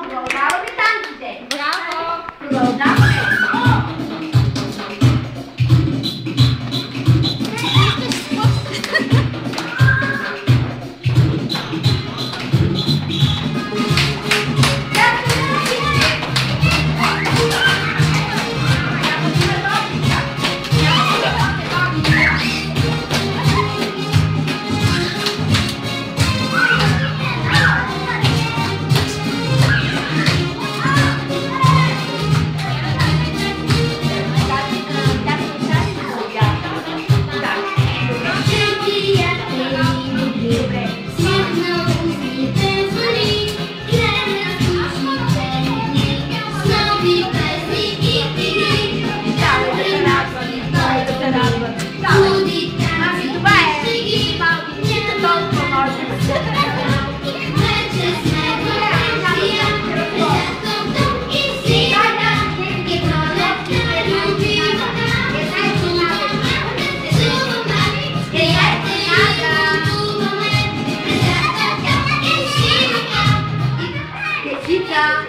Продължава ли танците? Браво! Продължаваме.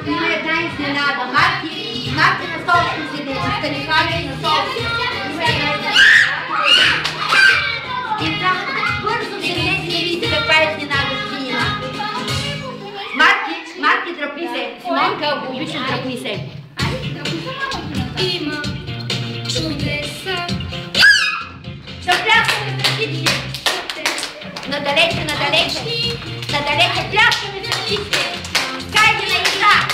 Има една изненада. Марти на столчето седи, Станиславия на столчето. И там бързо се не видите каква изненада ще има. Марти, дръпни се. Симонка, ако обичаш, дръпни се. Има чудеса. Да пляскаме за всички. Надалече, пляскаме за всички. Хайде на игра!